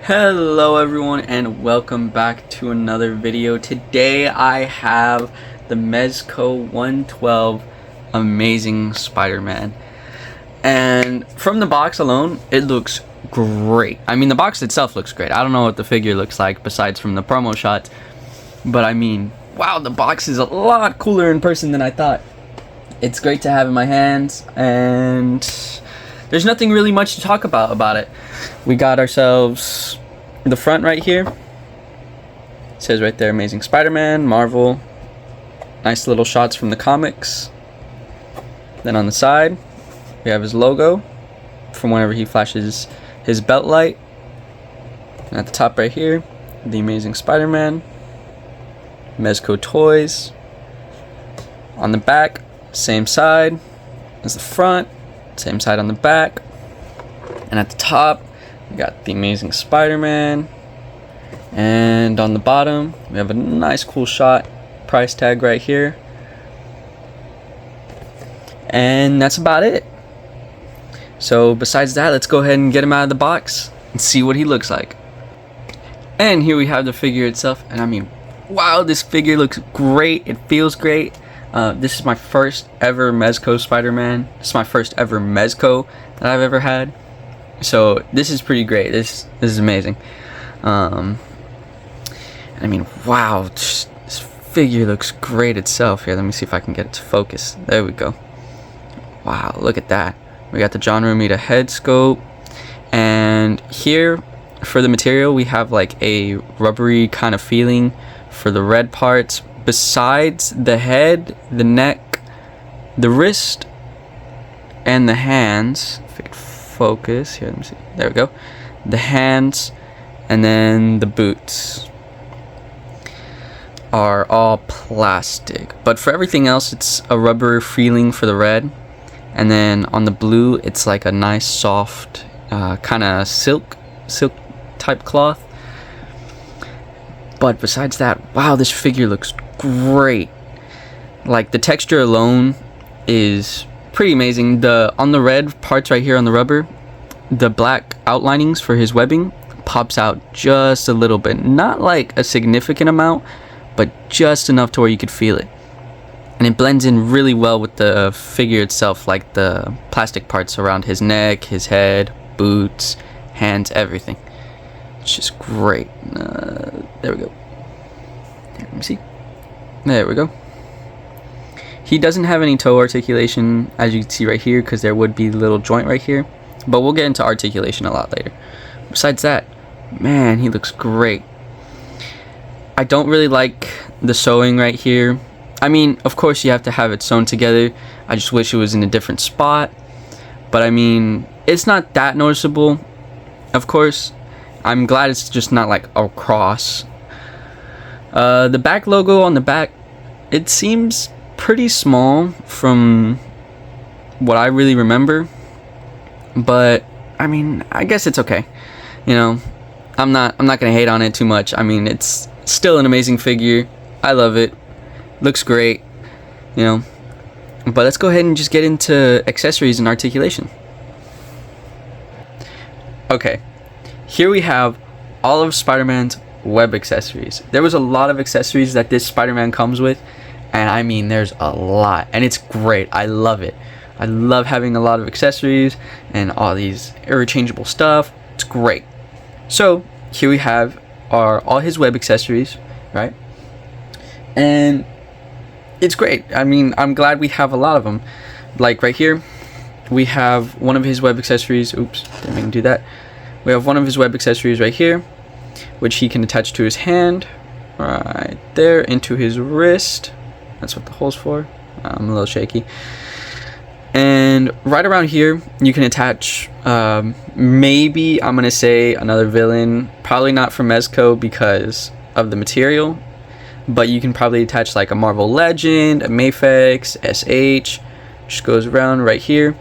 Hello everyone and welcome back to another video. Today I have the Mezco 112 Amazing Spider-Man, and from the box alone it looks great. I mean, the box itself looks great. I don't know what the figure looks like besides from the promo shots, but I mean, wow, the box is a lot cooler in person than I thought. It's great to have in my hands, and there's nothing really much to talk about it. We got ourselves the front right here. It says right there, Amazing Spider-Man, Marvel. Nice little shots from the comics. Then on the side, we have his logo from whenever he flashes his belt light. And at the top right here, the Amazing Spider-Man. Mezco toys. On the back, same side as the front. Same side on the back. And at the top, we got the Amazing Spider-Man. And on the bottom, we have a nice cool shot. Price tag right here. And that's about it. So besides that, let's go ahead and get him out of the box and see what he looks like. And here we have the figure itself. And I mean, wow, this figure looks great. It feels great. This is my first ever Mezco Spider-Man. This is my first ever Mezco that I've ever had. So this is pretty great. This is amazing. I mean, wow, this figure looks great itself. Here, let me see if I can get it to focus. There we go. Wow, look at that. We got the John Romita head scope. And here, for the material, we have like a rubbery kind of feeling for the red parts. Besides the head, the neck, the wrist, and the hands, if I could focus here, let me see, there we go, the hands and then the boots are all plastic, but for everything else it's a rubber feeling for the red, and then on the blue it's like a nice soft kind of silk type cloth. But besides that, wow, this figure looks great. Like, the texture alone is pretty amazing. On the red parts right here on the rubber, the black outlinings for his webbing pops out just a little bit. Not like a significant amount, but just enough to where you could feel it. And it blends in really well with the figure itself, like the plastic parts around his neck, his head, boots, hands, everything. It's just great. There we go. Let me see. There we go. He doesn't have any toe articulation, as you can see right here, because there would be a little joint right here. But we'll get into articulation a lot later. Besides that, man, he looks great. I don't really like the sewing right here. I mean, of course you have to have it sewn together. I just wish it was in a different spot. But I mean, it's not that noticeable. Of course, I'm glad it's just not like a cross. The back logo on the back, it seems pretty small from what I really remember, but I mean, I guess it's okay. You know, I'm not gonna hate on it too much. I mean, it's still an amazing figure. I love it. Looks great, you know. But let's go ahead and just get into accessories and articulation. Okay. Here we have all of Spider-Man's web accessories. There was a lot of accessories that this Spider-Man comes with, and I mean, there's a lot, and it's great. I love it. I love having a lot of accessories and all these interchangeable stuff. It's great. So here we have all his web accessories, right? And it's great. I mean, I'm glad we have a lot of them. Like right here, we have one of his web accessories. Oops, didn't mean to do that. We have one of his web accessories right here, which he can attach to his hand, right there, into his wrist. That's what the hole's for. I'm a little shaky. And right around here, you can attach, maybe, I'm going to say, another villain. Probably not from Mezco because of the material, but you can probably attach like a Marvel Legend, a Mafex, SH, just goes around right here.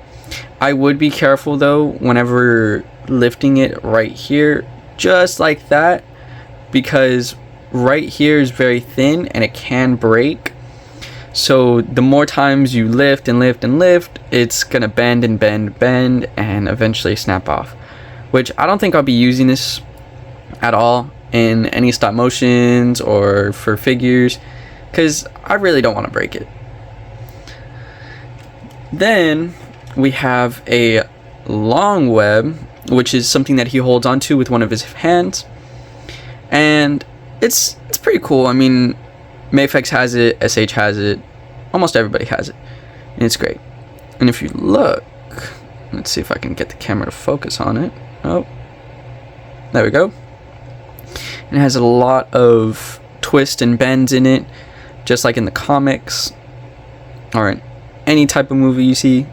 I would be careful though whenever lifting it right here, just like that, because right here is very thin and it can break. So the more times you lift and lift and lift, it's gonna bend and bend and eventually snap off, which I don't think I'll be using this at all in any stop motions or for figures, because I really don't want to break it. Then we have a long web, which is something that he holds onto with one of his hands, and it's pretty cool. I mean, Mafex has it, SH has it, almost everybody has it, and it's great. And if you look, let's see if I can get the camera to focus on it. Oh, there we go. And it has a lot of twists and bends in it, just like in the comics or in any type of movie you see.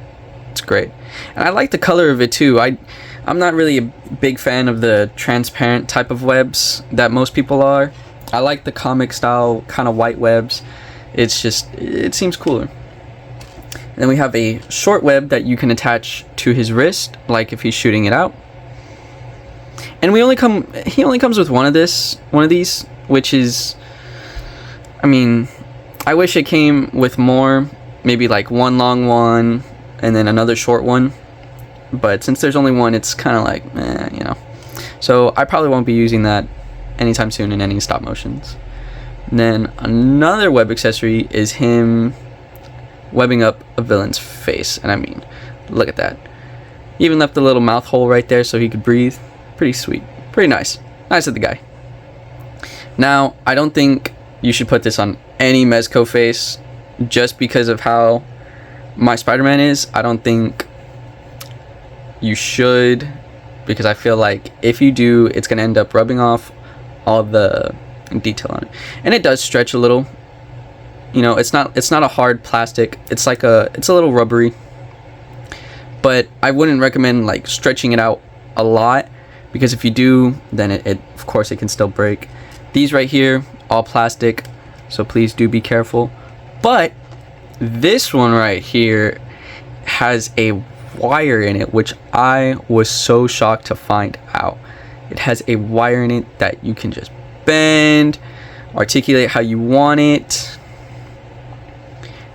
It's great. And I like the color of it too. I'm not really a big fan of the transparent type of webs that most people are. I like the comic style kind of white webs. It's just, it seems cooler. And then we have a short web that you can attach to his wrist, like if he's shooting it out. And he only comes with one of these, which is, I mean, I wish it came with more, maybe like one long one and then another short one. But since there's only one, it's kind of like, you know. So I probably won't be using that anytime soon in any stop motions. And then another web accessory is him webbing up a villain's face. And I mean, look at that. He even left a little mouth hole right there so he could breathe. Pretty sweet. Pretty nice. Nice of the guy. Now, I don't think you should put this on any Mezco face just because of how my Spider-Man is. I don't think you should, because I feel like if you do, it's going to end up rubbing off all the detail on it. And it does stretch a little. You know, it's not a hard plastic. It's a little rubbery. But I wouldn't recommend like stretching it out a lot, because if you do, then it of course it can still break. These right here, all plastic, so please do be careful. But this one right here has a wire in it, which I was so shocked to find out. It has a wire in it that you can just bend, articulate how you want it.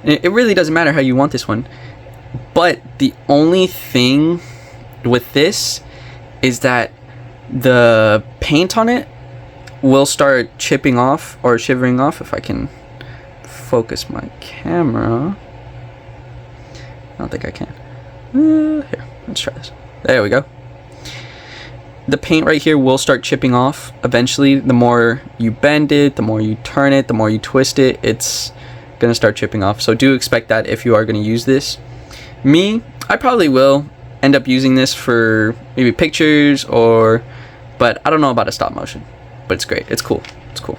And it really doesn't matter how you want this one. But the only thing with this is that the paint on it will start chipping off or shivering off. If I can focus my camera. I don't think I can. Here, let's try this. There we go. The paint right here will start chipping off eventually. The more you bend it, the more you turn it, the more you twist it, it's gonna start chipping off. So do expect that if you are gonna use this. Me, I probably will end up using this for maybe pictures but I don't know about a stop motion. But it's great. It's cool. It's cool.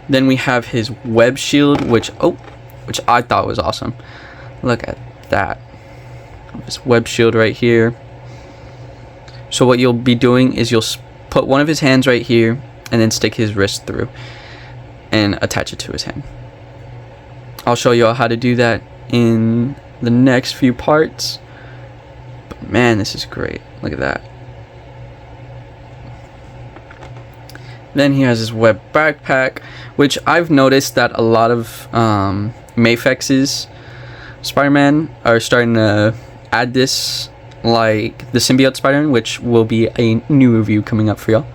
Then we have his web shield, which I thought was awesome. Look at that. This web shield right here. So what you'll be doing is you'll put one of his hands right here and then stick his wrist through and attach it to his hand. I'll show you all how to do that in the next few parts. But man, this is great. Look at that. Then he has his web backpack, which I've noticed that a lot of Mafex's Spider-Man are starting to add this, like the symbiote Spider-Man, which will be a new review coming up for y'all.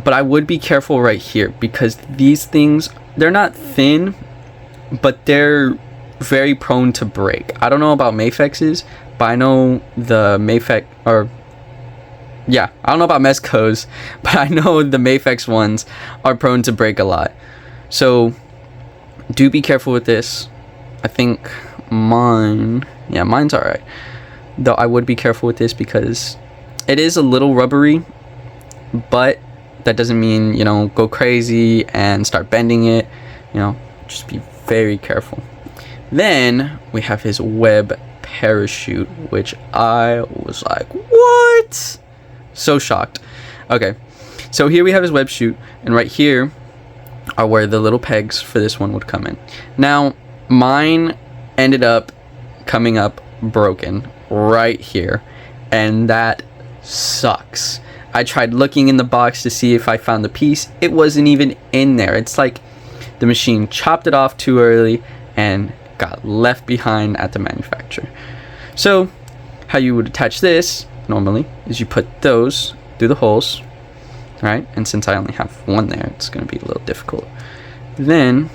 But I would be careful right here, because these things, they're not thin, but they're very prone to break. I don't know about Mafex's, but I know the Mafex, I don't know about Mezco's, but I know the Mafex ones are prone to break a lot. So do be careful with this. I think mine's alright. Though I would be careful with this because it is a little rubbery, but that doesn't mean, you know, go crazy and start bending it. You know, just be very careful. Then we have his web parachute, which I was like, what? So shocked. Okay, so here we have his web chute, and right here are where the little pegs for this one would come in. Now, mine ended up coming up broken right here, and that sucks. I tried looking in the box to see if I found the piece. It wasn't even in there. It's like the machine chopped it off too early and got left behind at the manufacturer. So how you would attach this normally is you put those through the holes, right? And since I only have one there, it's going to be a little difficult. Then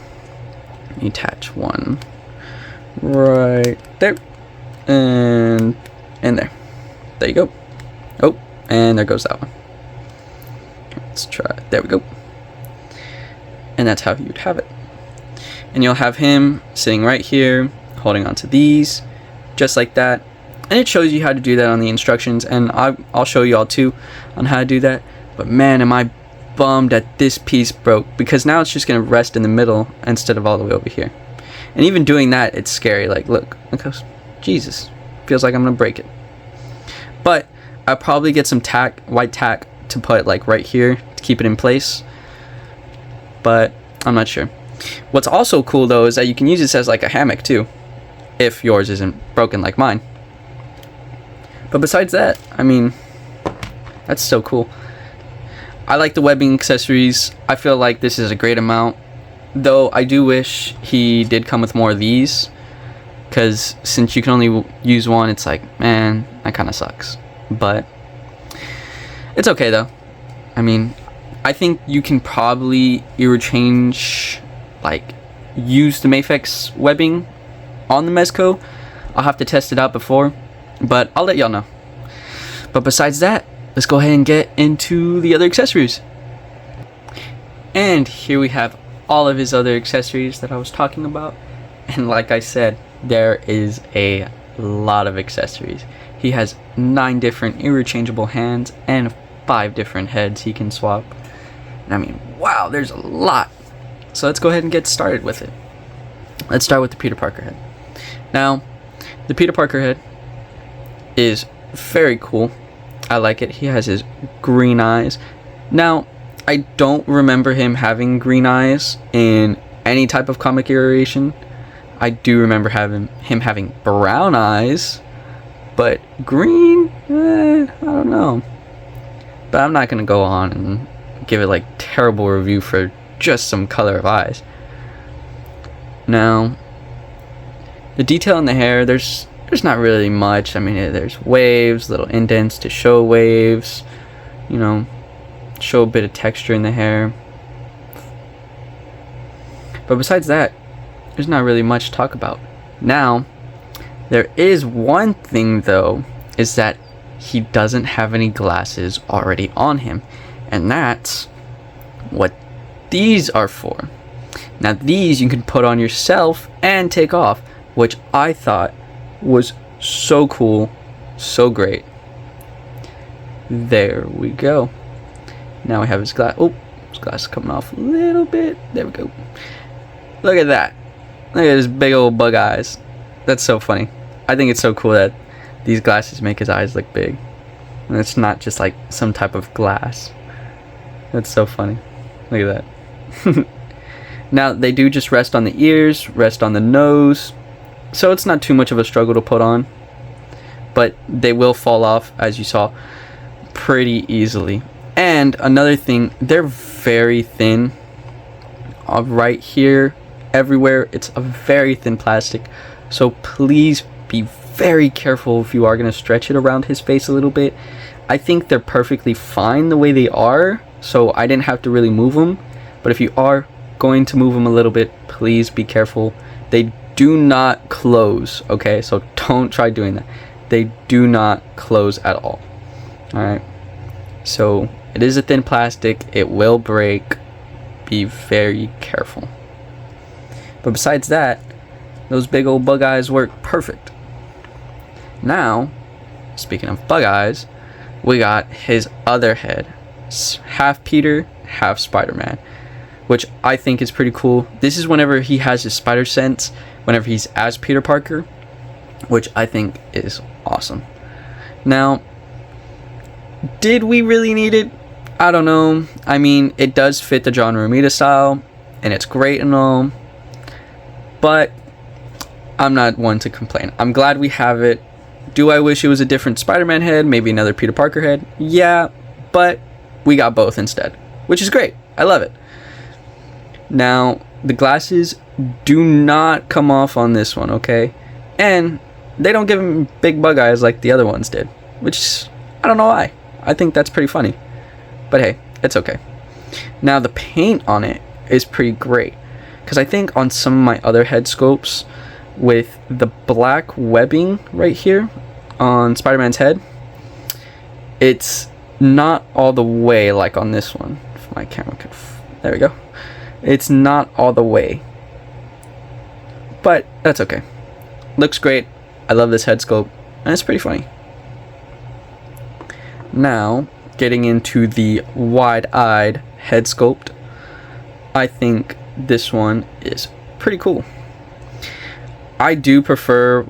you attach one right there and there. There you go. Oh, and there goes that one. Let's try it. There we go. And that's how you'd have it. And you'll have him sitting right here, holding onto these, just like that. And it shows you how to do that on the instructions, and I'll show you all too on how to do that. But man, am I bummed that this piece broke, because now it's just going to rest in the middle instead of all the way over here. And even doing that, it's scary. Like, look how, Jesus, feels like I'm going to break it. But I'll probably get some tack, white tack, to put like right here to keep it in place. But I'm not sure. What's also cool though is that you can use this as like a hammock too, if yours isn't broken like mine. But besides that, I mean, that's so cool. I like the webbing accessories. I feel like this is a great amount, though I do wish he did come with more of these, because since you can only use one, it's like, man, that kind of sucks. But it's okay though. I mean, I think you can probably interchange, like, use the Mafex webbing on the Mezco. I'll have to test it out before, but I'll let y'all know. But besides that, let's go ahead and get into the other accessories. And here we have all of his other accessories that I was talking about. And like I said, there is a lot of accessories. He has 9 different interchangeable hands and 5 different heads he can swap. And I mean, wow, there's a lot. So let's go ahead and get started with it. Let's start with the Peter Parker head. Now, the Peter Parker head is very cool. I like it. He has his green eyes. Now, I don't remember him having green eyes in any type of comic iteration. I do remember him having brown eyes, but green, I don't know. But I'm not gonna go on and give it like terrible review for just some color of eyes. Now, the detail in the hair, there's not really much. I mean, there's waves, little indents to show waves, you know, show a bit of texture in the hair. But besides that, there's not really much to talk about. Now, there is one thing though, is that he doesn't have any glasses already on him. And that's what these are for. Now these you can put on yourself and take off, which I thought was so cool, so great. There we go. Now we have his glass. Oh, his glass is coming off a little bit. There we go. Look at that. Look at his big old bug eyes. That's so funny. I think it's so cool that these glasses make his eyes look big. And it's not just like some type of glass. That's so funny. Look at that. Now, they do just rest on the ears, rest on the nose. So it's not too much of a struggle to put on. But they will fall off, as you saw, pretty easily. And another thing, they're very thin. Right here, everywhere, it's a very thin plastic. So please be very careful if you are going to stretch it around his face a little bit. I think they're perfectly fine the way they are, so I didn't have to really move them. But if you are going to move them a little bit, please be careful. They do not close, okay? So don't try doing that. They do not close at all. Alright? So it is a thin plastic. It will break. Be very careful. But besides that, those big old bug eyes work perfect. Now, speaking of bug eyes, we got his other head. Half Peter, half Spider-Man, which I think is pretty cool. This is whenever he has his spider sense, whenever he's as Peter Parker, which I think is awesome. Now, did we really need it? I don't know. I mean, it does fit the John Romita style, and it's great and all, but I'm not one to complain. I'm glad we have it. Do I wish it was a different Spider-Man head, maybe another Peter Parker head? Yeah, but we got both instead, which is great. I love it. Now, the glasses do not come off on this one, okay? And they don't give him big bug eyes like the other ones did, which I don't know why. I think that's pretty funny. But hey, it's okay. Now the paint on it is pretty great, because I think on some of my other head sculpts with the black webbing right here on Spider-Man's head, it's not all the way like on this one. If my camera could, there we go. It's not all the way, but that's okay. Looks great. I love this head sculpt, and it's pretty funny. Now, getting into the wide-eyed head sculpt, I think this one is pretty cool. I do prefer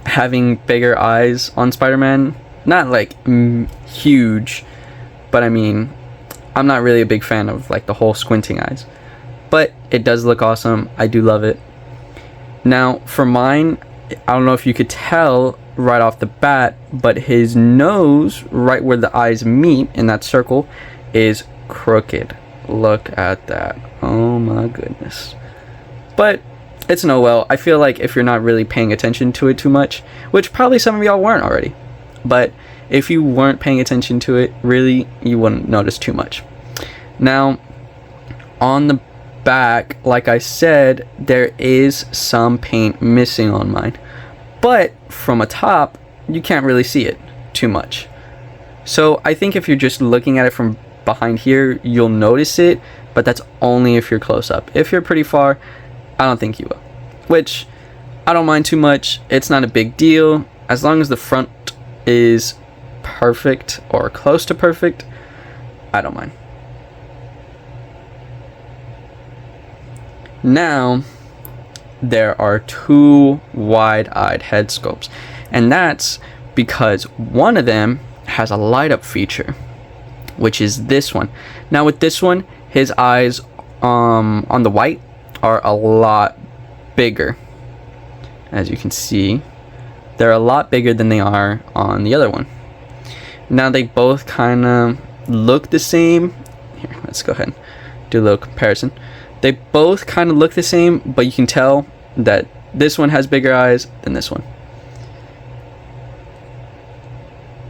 having bigger eyes on Spider-Man. Not like huge, but I mean, I'm not really a big fan of like the whole squinting eyes. But it does look awesome. I do love it. Now, for mine, I don't know if you could tell right off the bat, but his nose, right where the eyes meet in that circle, is crooked. Look at that. Oh my goodness. But it's no well. I feel like if you're not really paying attention to it too much, which probably some of y'all weren't already, but if you weren't paying attention to it, really, you wouldn't notice too much. Now, on the back, like I said, there is some paint missing on mine, but from a top, you can't really see it too much. So I think if you're just looking at it from behind here, you'll notice it, but that's only if you're close up. If you're pretty far, I don't think you will, which I don't mind too much. It's not a big deal as long as the front is perfect or close to perfect. I don't mind. Now, there are two wide-eyed head sculpts, and that's because one of them has a light up feature, which is this one. Now with this one, his eyes on the white are a lot bigger. As you can see, they're a lot bigger than they are on the other one. Now they both kind of look the same. Here, let's go ahead and do a little comparison. They both kind of look the same, but you can tell that this one has bigger eyes than this one.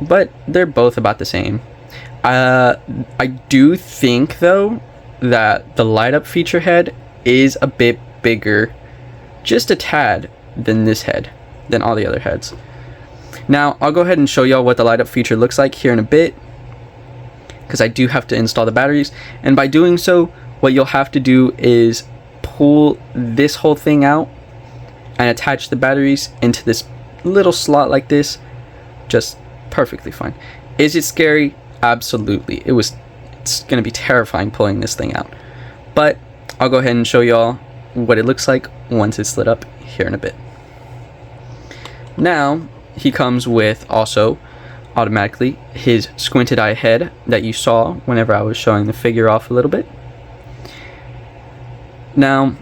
But they're both about the same. I do think though that the light up feature head is a bit bigger, just a tad, than this head, than all the other heads. Now I'll go ahead and show y'all what the light up feature looks like here in a bit, because I do have to install the batteries, and by doing so, what you'll have to do is pull this whole thing out and attach the batteries into this little slot like this. Just perfectly fine. Is it scary? Absolutely. It's gonna be terrifying pulling this thing out, but I'll go ahead and show y'all what it looks like once it's lit up here in a bit. Now he comes with also automatically his squinted eye head that you saw whenever I was showing the figure off a little bit. Now,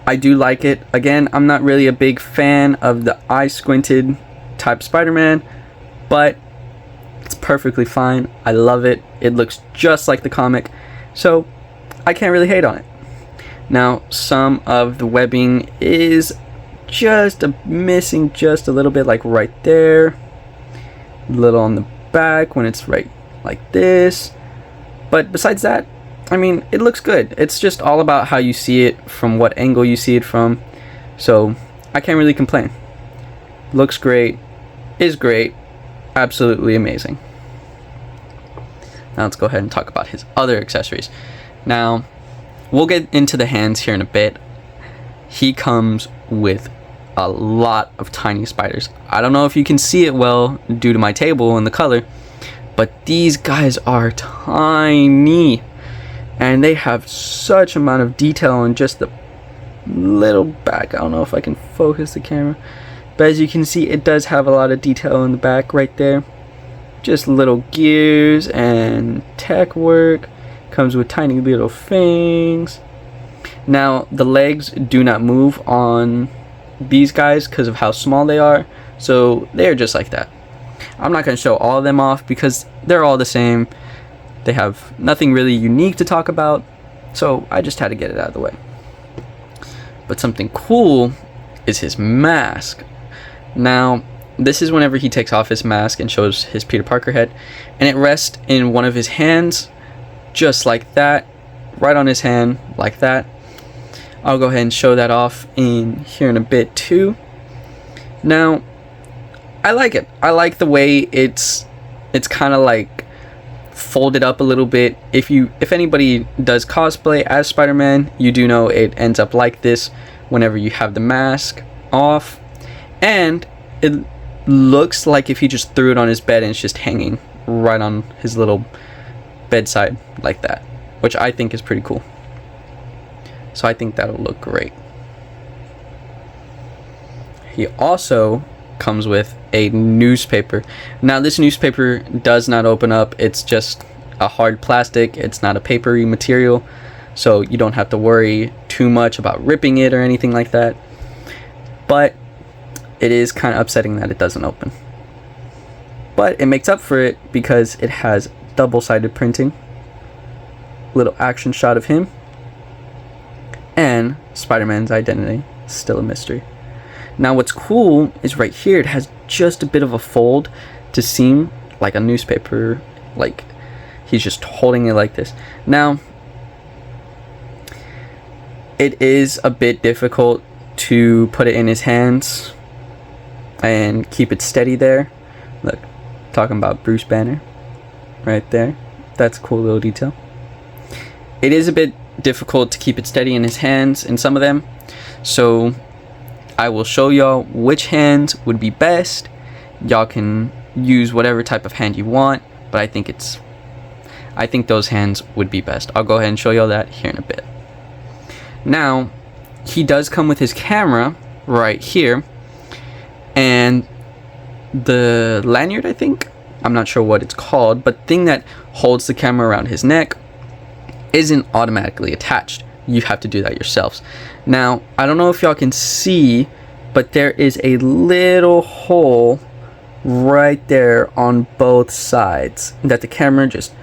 I do like it. Again, I'm not really a big fan of the eye squinted type Spider-Man, but it's perfectly fine. I love it. It looks just like the comic, so I can't really hate on it. Now, some of the webbing is just missing just a little bit, like right there. A little on the back when it's right like this. But besides that, I mean, it looks good. It's just all about how you see it, from what angle you see it from. So I can't really complain. Looks great, is great, absolutely amazing. Now let's go ahead and talk about his other accessories. Now, we'll get into the hands here in a bit. He comes with a lot of tiny spiders. I don't know if you can see it well due to my table and the color, but these guys are tiny. And they have such amount of detail on just the little back. I don't know if I can focus the camera, but as you can see, it does have a lot of detail in the back right there. Just little gears and tech work. Comes with tiny little fangs. Now the legs do not move on these guys because of how small they are, so they're just like that. I'm not going to show all of them off because they're all the same. They have nothing really unique to talk about, so I just had to get it out of the way. But something cool is his mask. Now, this is whenever he takes off his mask and shows his Peter Parker head, and it rests in one of his hands, just like that, right on his hand, like that. I'll go ahead and show that off in here in a bit too. Now, I like it. I like the way it's kind of like folded up a little bit. If anybody does cosplay as Spider-Man, you do know it ends up like this whenever you have the mask off, and it looks like if he just threw it on his bed and it's just hanging right on his little bedside like that, which I think is pretty cool. So I think that'll look great. He also comes with a newspaper. Now this newspaper does not open up. It's just a hard plastic. It's not a papery material, so you don't have to worry too much about ripping it or anything like that. But it is kind of upsetting that it doesn't open. But it makes up for it because it has double-sided printing. Little action shot of him. And Spider-Man's identity is still a mystery. Now what's cool is right here it has just a bit of a fold to seem like a newspaper, like he's just holding it like this. Now it is a bit difficult to put it in his hands and keep it steady there. Look, talking about Bruce Banner right there. That's a cool little detail. It is a bit difficult to keep it steady in his hands in some of them, so I will show y'all which hands would be best. Y'all can use whatever type of hand you want, but I think those hands would be best. I'll go ahead and show y'all that here in a bit. Now he does come with his camera right here, and the lanyard, I think, I'm not sure what it's called, but thing that holds the camera around his neck isn't automatically attached. You have to do that yourselves. Now I don't know if y'all can see, but there is a little hole right there on both sides that the camera just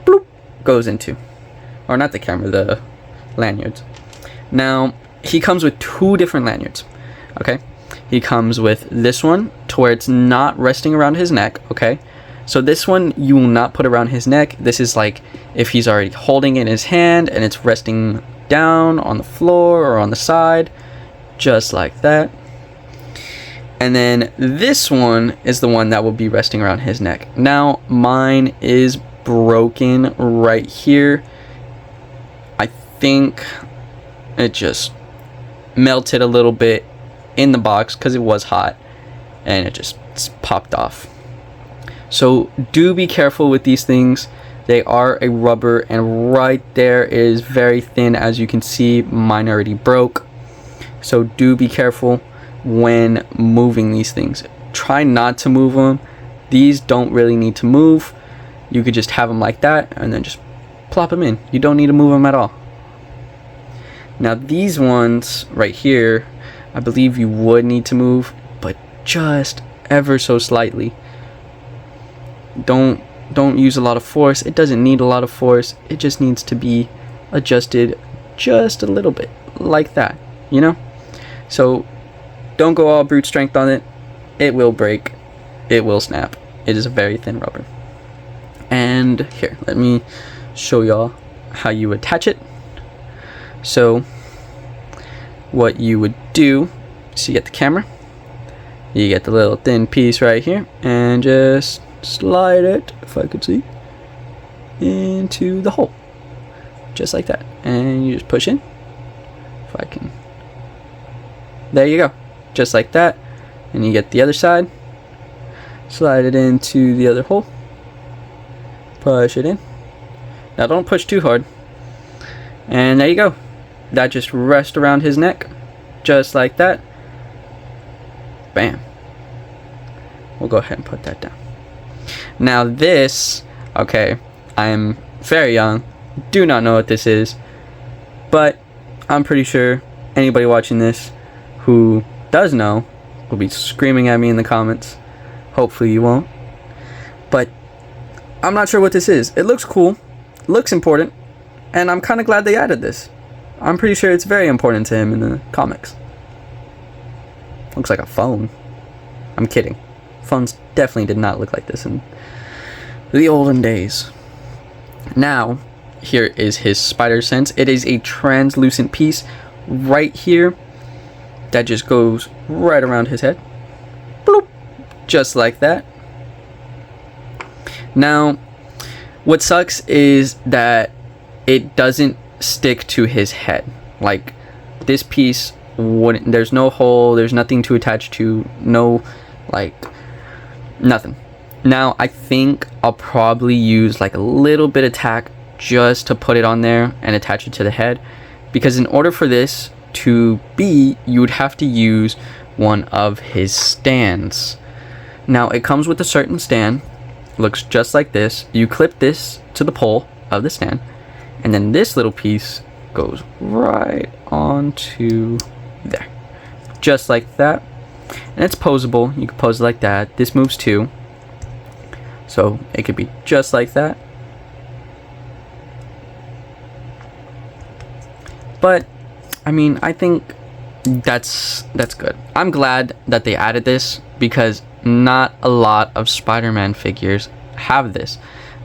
bloop goes into, or not the camera, the lanyards. Now he comes with two different lanyards. Okay, he comes with this one to where it's not resting around his neck. Okay, so this one you will not put around his neck. This is like if he's already holding it in his hand and it's resting down on the floor or on the side, just like that. And then this one is the one that will be resting around his neck. Now mine is broken right here. I think it just melted a little bit in the box because it was hot and it just popped off. So do be careful with these things. They are a rubber, and right there is very thin, as you can see. Mine already broke, so do be careful when moving these things. Try not to move them. These don't really need to move. You could just have them like that and then just plop them in. You don't need to move them at all. Now these ones right here, I believe you would need to move, but just ever so slightly. Don't use a lot of force. It doesn't need a lot of force. It just needs to be adjusted just a little bit, like that, you know? So don't go all brute strength on it. It will break. It will snap. It is a very thin rubber. And here, let me show y'all how you attach it. So what you would do, so you get the camera, you get the little thin piece right here, and just slide it, if I could see, into the hole, just like that, and you just push in. If I can, there you go, just like that. And you get the other side, slide it into the other hole, push it in. Now don't push too hard, and there you go. That just rests around his neck, just like that. Bam. We'll go ahead and put that down. Now this, okay, I am very young, do not know what this is, but I'm pretty sure anybody watching this who does know will be screaming at me in the comments. Hopefully you won't. But I'm not sure what this is. It looks cool, looks important, and I'm kind of glad they added this. I'm pretty sure it's very important to him in the comics. Looks like a phone. I'm kidding. Phones definitely did not look like this in the olden days. Now, here is his spider sense. It is a translucent piece right here that just goes right around his head. Bloop. Just like that. Now, what sucks is that it doesn't stick to his head. Like, this piece wouldn't, there's no hole, there's nothing to attach to, no, like, nothing. Now, I think I'll probably use like a little bit of tack just to put it on there and attach it to the head, because in order for this to be, you would have to use one of his stands. Now, it comes with a certain stand, looks just like this. You clip this to the pole of the stand, and then this little piece goes right onto there, just like that. And it's posable. You can pose it like that. This moves too, so it could be just like that. But I mean, I think that's good. I'm glad that they added this, because not a lot of Spider-Man figures have this.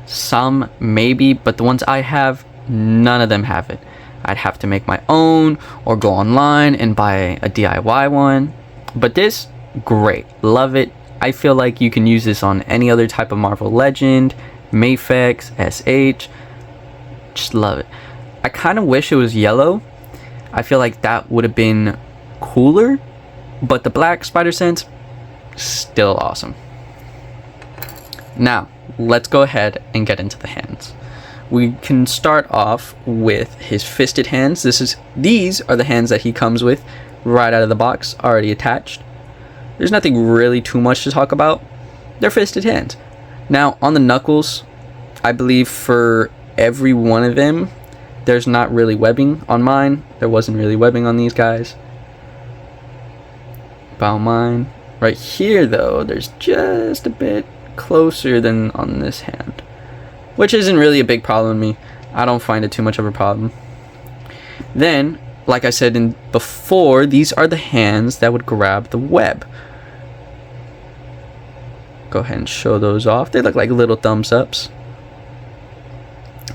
Some maybe, but the ones I have, none of them have it. I'd have to make my own or go online and buy a DIY one. But this, great. Love it. I feel like you can use this on any other type of Marvel Legend, Mafex, SH. Just love it. I kind of wish it was yellow. I feel like that would have been cooler. But the black Spider Sense, still awesome. Now, let's go ahead and get into the hands. We can start off with his fisted hands. These are the hands that he comes with right out of the box, already attached. There's nothing really too much to talk about. They're fisted hands. Now, on the knuckles, I believe for every one of them, there's not really webbing. On mine, there wasn't really webbing on these guys. About mine. Right here, though, there's just a bit closer than on this hand, which isn't really a big problem to me. I don't find it too much of a problem. Then, like I said before, these are the hands that would grab the web. Go ahead and show those off. They look like little thumbs ups.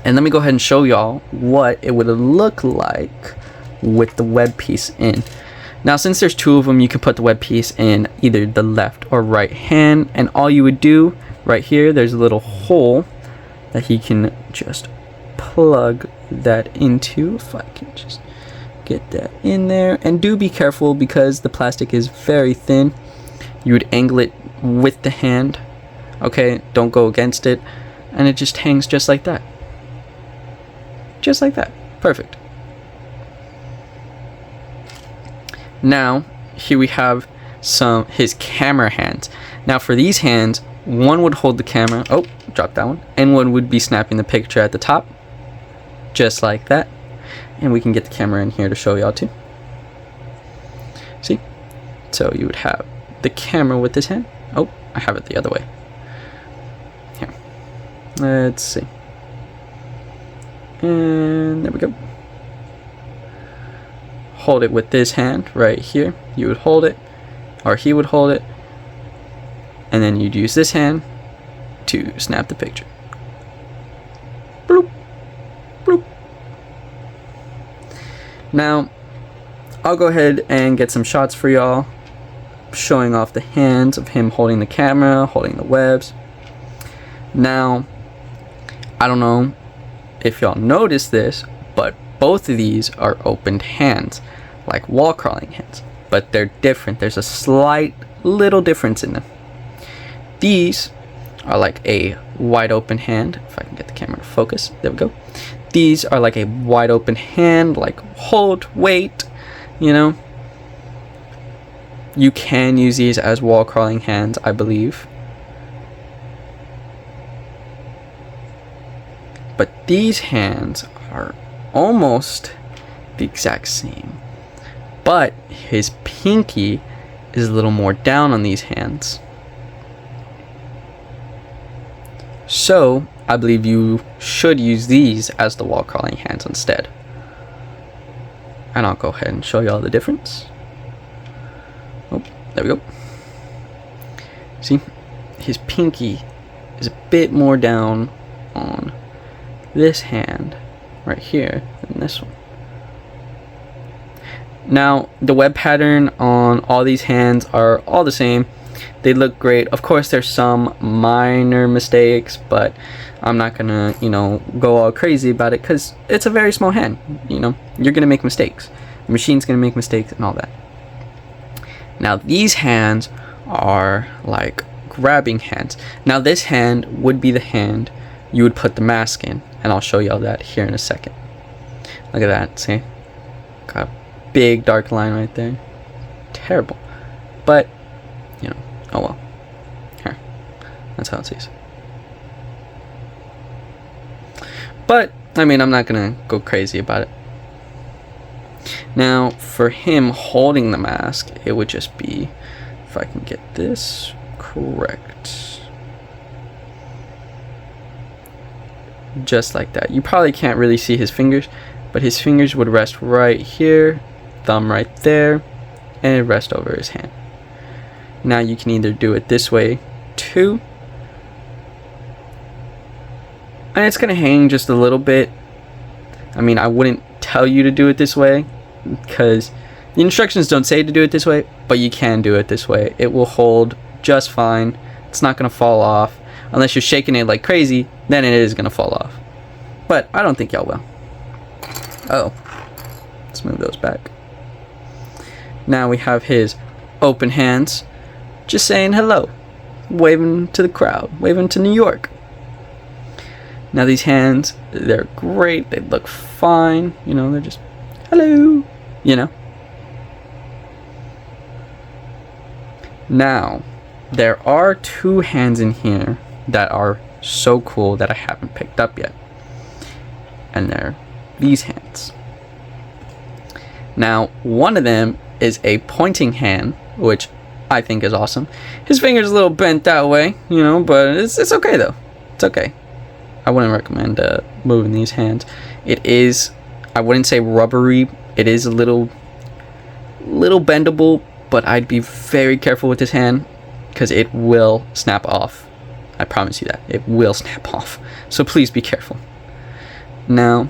And let me go ahead and show y'all what it would look like with the web piece in. Now, since there's two of them, you can put the web piece in either the left or right hand, and all you would do right here, there's a little hole that he can just plug that into. If I can just get that in there, and do be careful because the plastic is very thin. You would angle it with the hand, okay? Don't go against it, and it just hangs just like that. Just like that. Perfect. Now, here we have his camera hands. Now, for these hands, one would hold the camera. Oh, dropped that one. And one would be snapping the picture at the top. Just like that. And we can get the camera in here to show y'all too. See? So you would have the camera with this hand. Oh, I have it the other way. Here. Let's see. And there we go. Hold it with this hand right here. You would hold it, or he would hold it, and then you'd use this hand to snap the picture. Bloop, bloop. Now, I'll go ahead and get some shots for y'all, showing off the hands of him holding the camera, holding the webs. Now, I don't know if y'all noticed this, but both of these are opened hands, like wall crawling hands, but they're different. There's a slight little difference in them. These are like a wide open hand. If I can get the camera to focus, there we go. These are like a wide open hand, like hold, wait, you know. You can use these as wall crawling hands, I believe. But these hands are almost the exact same, but his pinky is a little more down on these hands. So I believe you should use these as the wall crawling hands instead. And I'll go ahead and show y'all the difference. Oh, there we go. See, his pinky is a bit more down on this hand right here than this one. Now, the web pattern on all these hands are all the same. They look great. Of course, there's some minor mistakes, but I'm not gonna, go all crazy about it because it's a very small hand. You're gonna make mistakes. The machine's gonna make mistakes and all that. Now, these hands are like grabbing hands. Now, this hand would be the hand you would put the mask in, and I'll show y'all that here in a second. Look at that. See? Got a big dark line right there. Terrible. But oh well. Here. That's how it sees. But, I'm not gonna go crazy about it. Now, for him holding the mask, it would just be, if I can get this correct. Just like that. You probably can't really see his fingers, but his fingers would rest right here, thumb right there, and it'd rest over his hand. Now you can either do it this way too, and it's gonna hang just a little bit. I wouldn't tell you to do it this way because the instructions don't say to do it this way, but you can do it this way. It will hold just fine. It's not gonna fall off unless you're shaking it like crazy. Then it is gonna fall off, but I don't think y'all will. Oh, let's move those back. Now we have his open hands, just saying hello, waving to the crowd, waving to New York. Now these hands, they're great, they look fine, they're just hello, Now, there are two hands in here that are so cool that I haven't picked up yet, and they're these hands. Now, one of them is a pointing hand, which I think is awesome. His finger's a little bent that way, but it's okay though. It's okay. I wouldn't recommend moving these hands. It is, I wouldn't say rubbery. It is a little bendable, but I'd be very careful with this hand because it will snap off. I promise you that. It will snap off. So please be careful. Now,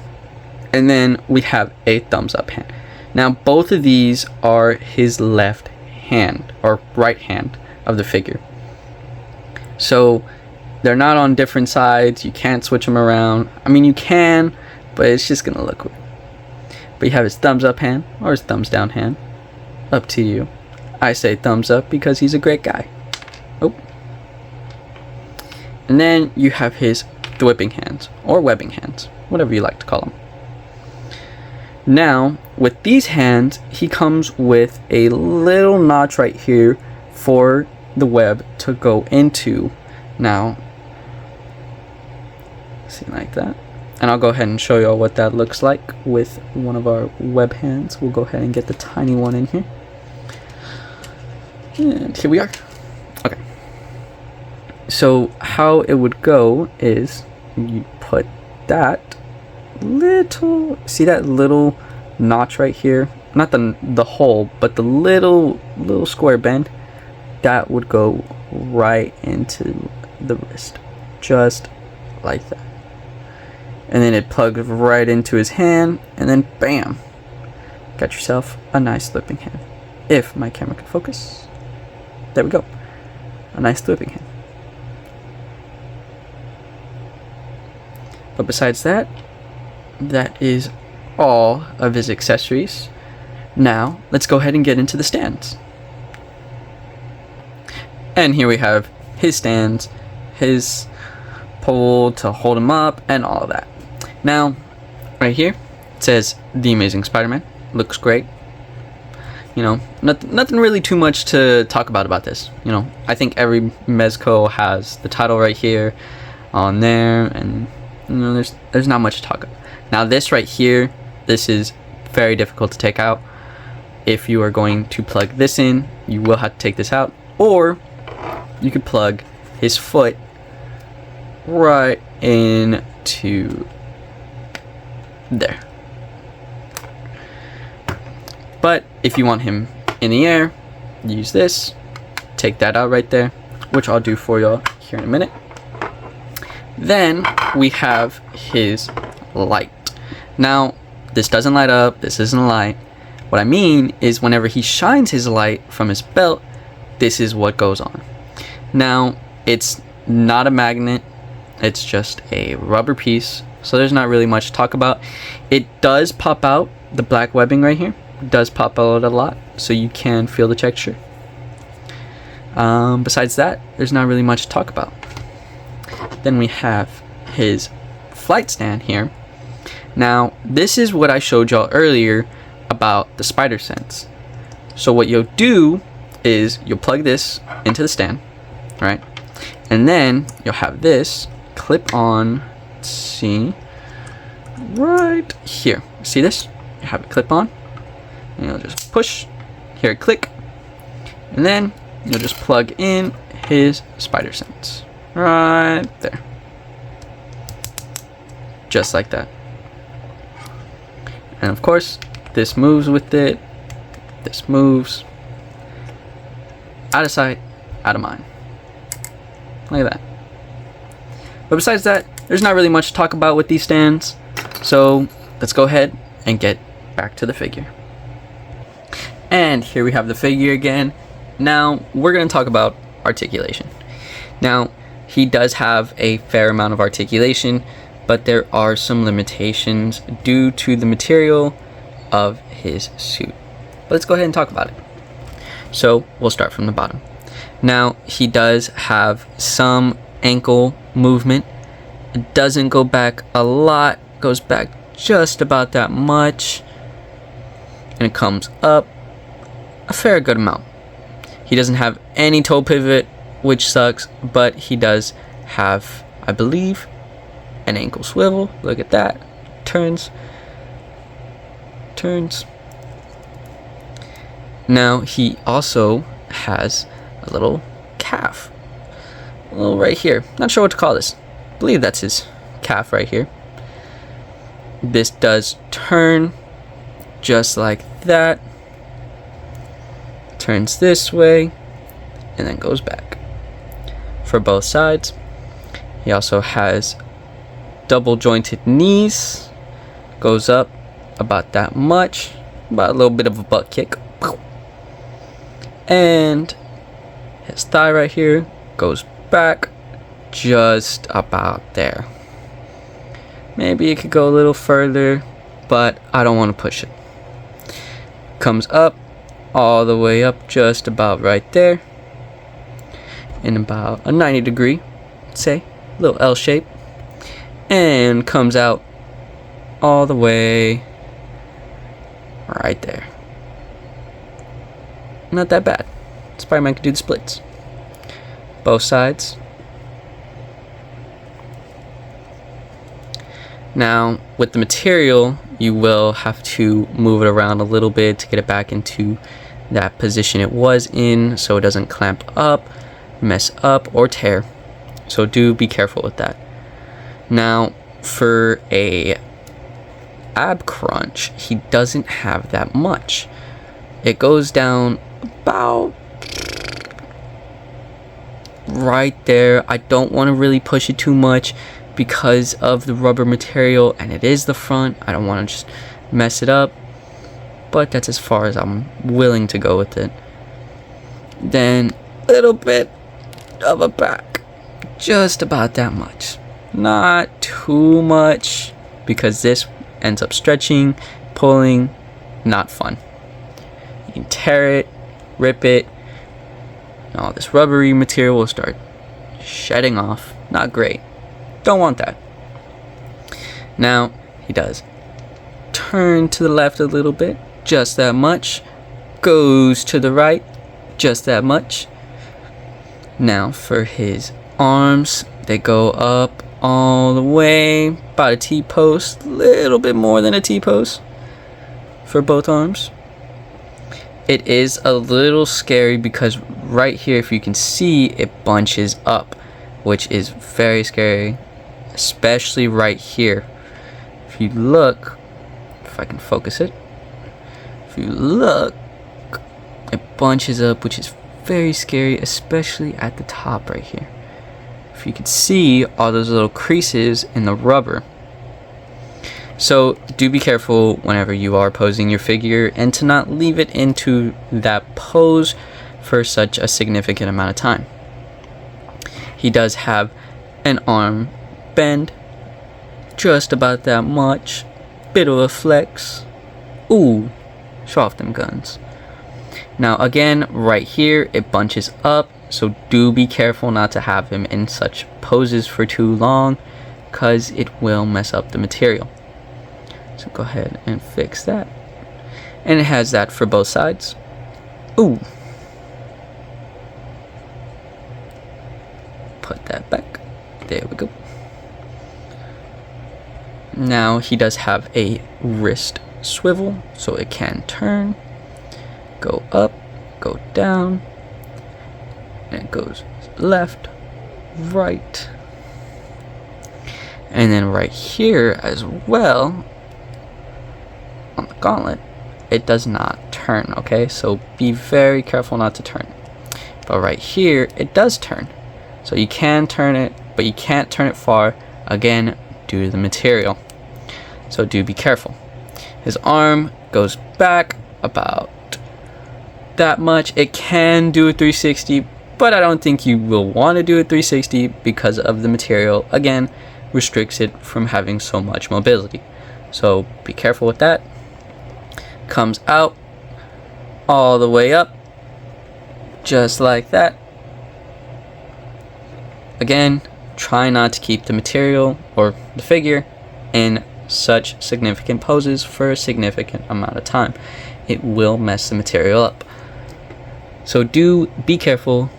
and then we have a thumbs up hand. Now, both of these are his left hand or right hand of the figure. So they're not on different sides. You can't switch them around. You can, but it's just gonna look weird. But you have his thumbs up hand or his thumbs down hand. Up to you. I say thumbs up because he's a great guy. Oh. And then you have his whipping hands or webbing hands, whatever you like to call them. Now, with these hands, he comes with a little notch right here for the web to go into. Now, see, like that. And I'll go ahead and show you what that looks like with one of our web hands. We'll go ahead and get the tiny one in here. And here we are. Okay. So how it would go is you put that little, see that little notch right here, not the hole, but the little square bend, that would go right into the wrist, just like that. And then it plugs right into his hand, and then bam, got yourself a nice flipping hand. If my camera can focus, there we go, a nice flipping hand. But besides that, that is all of his accessories. Now, let's go ahead and get into the stands. And here we have his stands, his pole to hold him up, and all of that. Now, right here, it says The Amazing Spider-Man. Looks great. Nothing really too much to talk about this. I think every Mezco has the title right here, on there, and there's not much to talk about. Now this right here, this is very difficult to take out. If you are going to plug this in, you will have to take this out, or you could plug his foot right into there. But if you want him in the air, use this, take that out right there, which I'll do for y'all here in a minute. Then we have his light. Now, this doesn't light up, this isn't a light. What I mean is whenever he shines his light from his belt, this is what goes on. Now, it's not a magnet, it's just a rubber piece, so there's not really much to talk about. It does pop out, the black webbing right here, does pop out a lot, so you can feel the texture. Besides that, there's not really much to talk about. Then we have his flight stand here. Now, this is what I showed y'all earlier about the spider sense. So what you'll do is you'll plug this into the stand, right? And then you'll have this clip on, let's see, right here. See this? You have it clip on, and you'll just push, hear it click, and then you'll just plug in his spider sense right there, just like that. And of course, this moves with it, this moves, out of sight, out of mind, like that. But besides that, there's not really much to talk about with these stands, so let's go ahead and get back to the figure. And here we have the figure again. Now we're going to talk about articulation. Now, he does have a fair amount of articulation, but there are some limitations due to the material of his suit. But let's go ahead and talk about it. So we'll start from the bottom. Now, he does have some ankle movement. It doesn't go back a lot, goes back just about that much, and it comes up a fair good amount. He doesn't have any toe pivot, which sucks, but he does have, I believe, an ankle swivel. Look at that. Turns. Now he also has a little calf. A little right here. Not sure what to call this. I believe that's his calf right here. This does turn just like that. Turns this way and then goes back for both sides. He also has double jointed knees, goes up about that much, about a little bit of a butt kick, and his thigh right here goes back just about there. Maybe it could go a little further, but I don't want to push it. Comes up all the way up just about right there in about a 90 degree, say, little L shape, and comes out all the way right there. Not that bad. Spider-Man can do the splits. Both sides. Now, with the material, you will have to move it around a little bit to get it back into that position it was in, so it doesn't clamp up, mess up, or tear. So do be careful with that. Now, for a ab crunch, he doesn't have that much. It goes down about right there. I don't want to really push it too much because of the rubber material, and it is the front. I don't want to just mess it up, but that's as far as I'm willing to go with it. Then a little bit of a back, just about that much, not too much, because this ends up stretching, pulling, not fun. You can tear it, rip it, and all this rubbery material will start shedding off. Not great. Don't want that. Now, he does turn to the left a little bit, just that much. Goes to the right, just that much. Now, for his arms, they go up all the way, about a T-post, little bit more than a T-post for both arms. It is a little scary because right here, if you can see, it bunches up, which is very scary, especially right here. If you look, if I can focus it, if you look, it bunches up, which is very scary, especially at the top right here. If you could see all those little creases in the rubber. So do be careful whenever you are posing your figure, and to not leave it into that pose for such a significant amount of time. He does have an arm bend, just about that much. Bit of a flex. Ooh, show off them guns. Now again, right here it bunches up, so do be careful not to have him in such poses for too long, cause it will mess up the material. So go ahead and fix that. And it has that for both sides. Ooh. Put that back. There we go. Now he does have a wrist swivel, so it can turn, go up, go down, and it goes left, right. And then right here as well, on the gauntlet, it does not turn, okay? So be very careful not to turn. But right here, it does turn. So you can turn it, but you can't turn it far, again, due to the material. So do be careful. His arm goes back about that much. It can do a 360, but I don't think you will want to do a 360 because of the material, again, restricts it from having so much mobility. So be careful with that. Comes out all the way up, just like that. Again, try not to keep the material or the figure in such significant poses for a significant amount of time. It will mess the material up. So do be careful.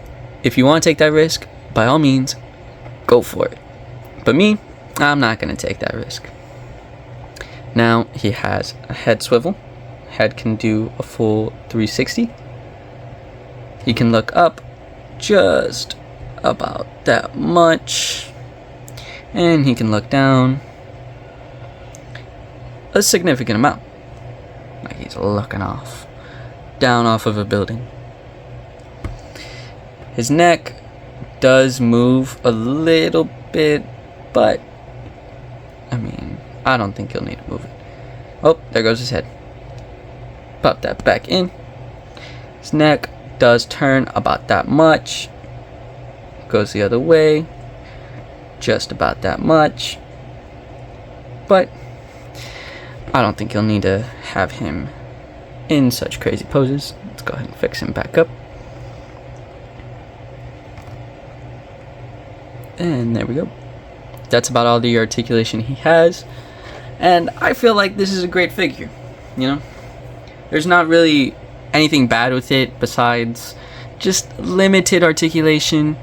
If you want to take that risk, by all means, go for it. But me, I'm not going to take that risk. Now he has a head swivel. Head can do a full 360. He can look up just about that much, and he can look down a significant amount, like he's looking down off of a building. His neck does move a little bit, but I mean, I don't think he'll need to move it. Oh, there goes his head. Pop that back in. His neck does turn about that much. Goes the other way. Just about that much. But I don't think you'll need to have him in such crazy poses. Let's go ahead and fix him back up. And there we go. That's about all the articulation he has. And I feel like this is a great figure, you know? There's not really anything bad with it besides just limited articulation.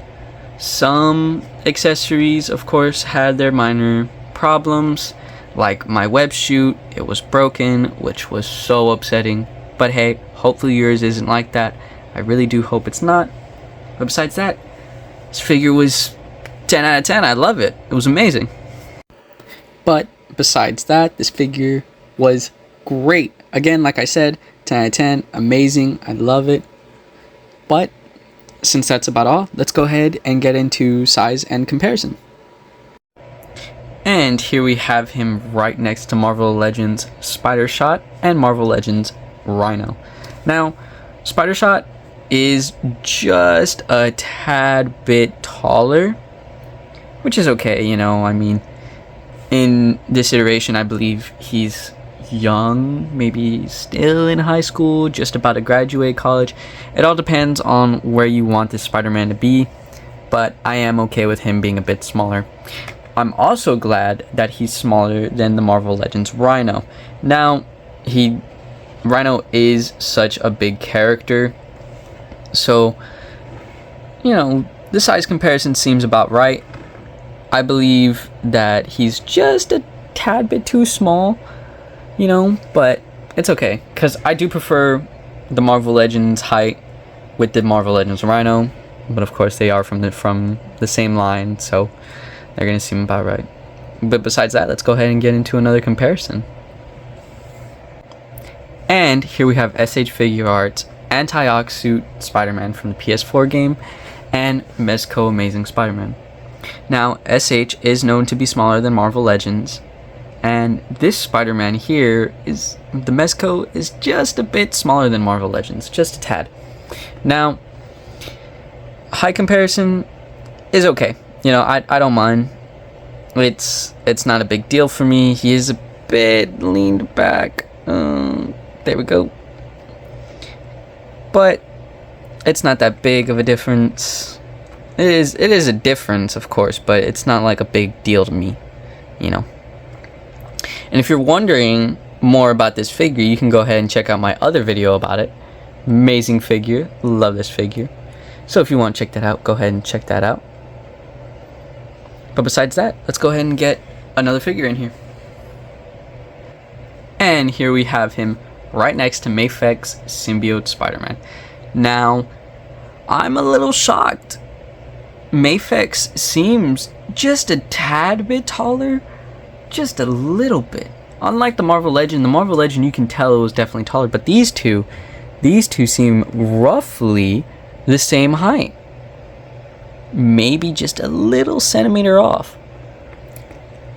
Some accessories, of course, had their minor problems. Like my web chute, it was broken, which was so upsetting. But hey, hopefully yours isn't like that. I really do hope it's not. But besides that, this figure was 10 out of 10. I love it. It was amazing. But besides that, this figure was great. Again, like I said, 10 out of 10. Amazing. I love it. But since that's about all, let's go ahead and get into size and comparison. And here we have him right next to Marvel Legends Spider-Shot and Marvel Legends Rhino. Now, Spider-Shot is just a tad bit taller, which is okay, you know. I mean, in this iteration, I believe he's young, maybe still in high school, just about to graduate college. It all depends on where you want this Spider-Man to be, but I am okay with him being a bit smaller. I'm also glad that he's smaller than the Marvel Legends Rhino. Now, Rhino is such a big character, so, you know, the size comparison seems about right. I believe that he's just a tad bit too small, you know, but it's okay, because I do prefer the Marvel Legends height with the Marvel Legends Rhino, but of course they are from the same line, so they're going to seem about right. But besides that, let's go ahead and get into another comparison. And here we have SH Figure Arts Anti-Ox-Suit Spider-Man from the PS4 game, and Mezco Amazing Spider-Man. Now, SH is known to be smaller than Marvel Legends, and this Spider-Man here is, the Mezco is just a bit smaller than Marvel Legends, just a tad. Now, height comparison is okay. You know, I don't mind. It's not a big deal for me. He is a bit leaned back. There we go. But it's not that big of a difference. It is a difference, of course, but it's not like a big deal to me, you know. And if you're wondering more about this figure, you can go ahead and check out my other video about it. Amazing figure. Love this figure. So if you want to check that out, go ahead and check that out. But besides that, let's go ahead and get another figure in here. And here we have him right next to Mafek's Symbiote Spider-Man. Now, I'm a little shocked. Mafek's seems just a tad bit taller. Just a little bit. Unlike the Marvel Legend you can tell it was definitely taller. But these two seem roughly the same height. Maybe just a little centimeter off.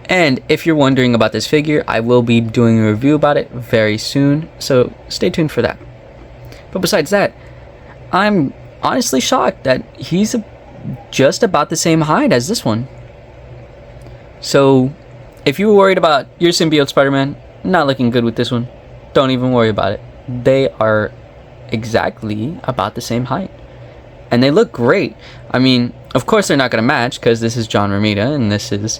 And if you're wondering about this figure, I will be doing a review about it very soon, so stay tuned for that. But besides that, I'm honestly shocked that he's just about the same height as this one. So if you were worried about your Symbiote Spider-Man not looking good with this one, don't even worry about it. They are exactly about the same height. And they look great. I mean, of course they're not going to match because this is John Romita and this is...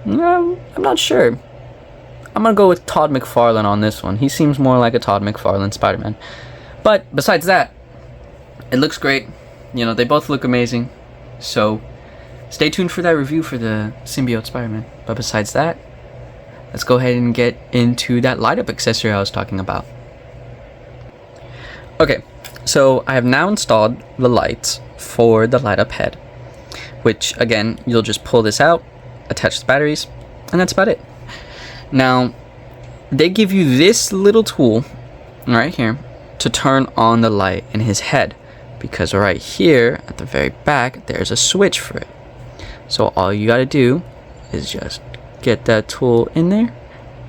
I'm not sure. I'm going to go with Todd McFarlane on this one. He seems more like a Todd McFarlane Spider-Man. But besides that, it looks great. You know, they both look amazing. So stay tuned for that review for the Symbiote Spider-Man. But besides that, let's go ahead and get into that light-up accessory I was talking about. Okay, so I have now installed the lights for the light-up head. Which, again, you'll just pull this out, attach the batteries, and that's about it. Now, they give you this little tool right here to turn on the light in his head, because right here at the very back there's a switch for it. So all you gotta do is just get that tool in there,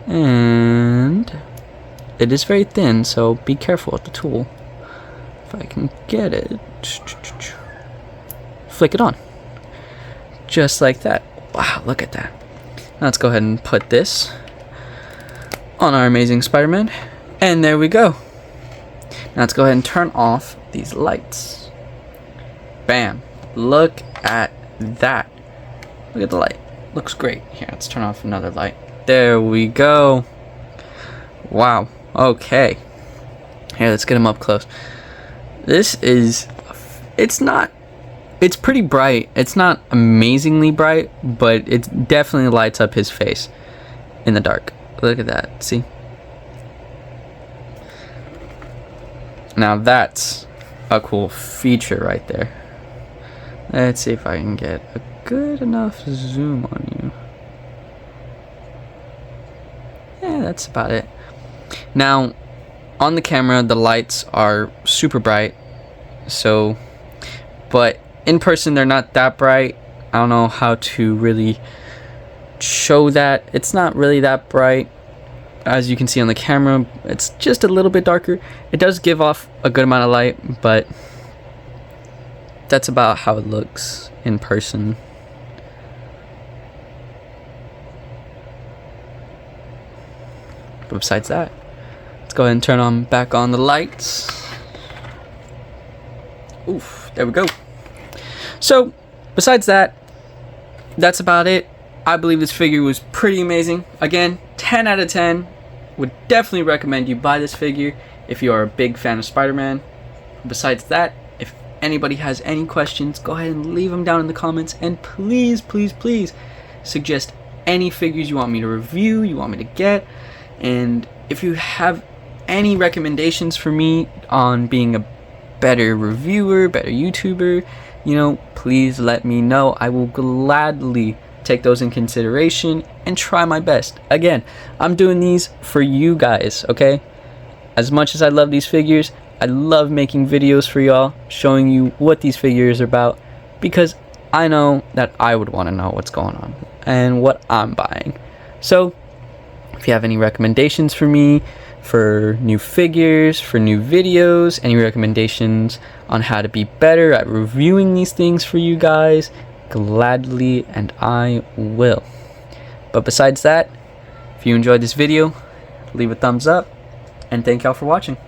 and it is very thin, so be careful with the tool. If I can get it, flick it on, just like that. Wow, look at that. Now let's go ahead and put this on our Amazing Spider-Man. And there we go. Now let's go ahead and turn off these lights. Bam. Look at that. Look at the light. Looks great. Here, let's turn off another light. There we go. Wow. Okay. Here, let's get him up close. This is... It's pretty bright. It's not amazingly bright, but it definitely lights up his face in the dark. Look at that. See? Now that's a cool feature right there. Let's see if I can get a good enough zoom on you. Yeah, that's about it. Now, on the camera, the lights are super bright. So, but in person, they're not that bright. I don't know how to really show that. It's not really that bright. As you can see on the camera, it's just a little bit darker. It does give off a good amount of light, but that's about how it looks in person. But besides that, let's go ahead and turn back on the lights. Oof, there we go. So, besides that, that's about it. I believe this figure was pretty amazing. Again, 10 out of 10. Would definitely recommend you buy this figure if you are a big fan of Spider-Man. Besides that, if anybody has any questions, go ahead and leave them down in the comments. And please, please, please suggest any figures you want me to review, you want me to get. And if you have any recommendations for me on being a better reviewer, better YouTuber, you know, please let me know. I will gladly take those in consideration and try my best. Again, I'm doing these for you guys, okay? As much as I love these figures, I love making videos for y'all, showing you what these figures are about, because I know that I would want to know what's going on and what I'm buying. So if you have any recommendations for me for new figures, for new videos, any recommendations on how to be better at reviewing these things for you guys, gladly, and I will. But besides that, if you enjoyed this video, leave a thumbs up, and thank y'all for watching.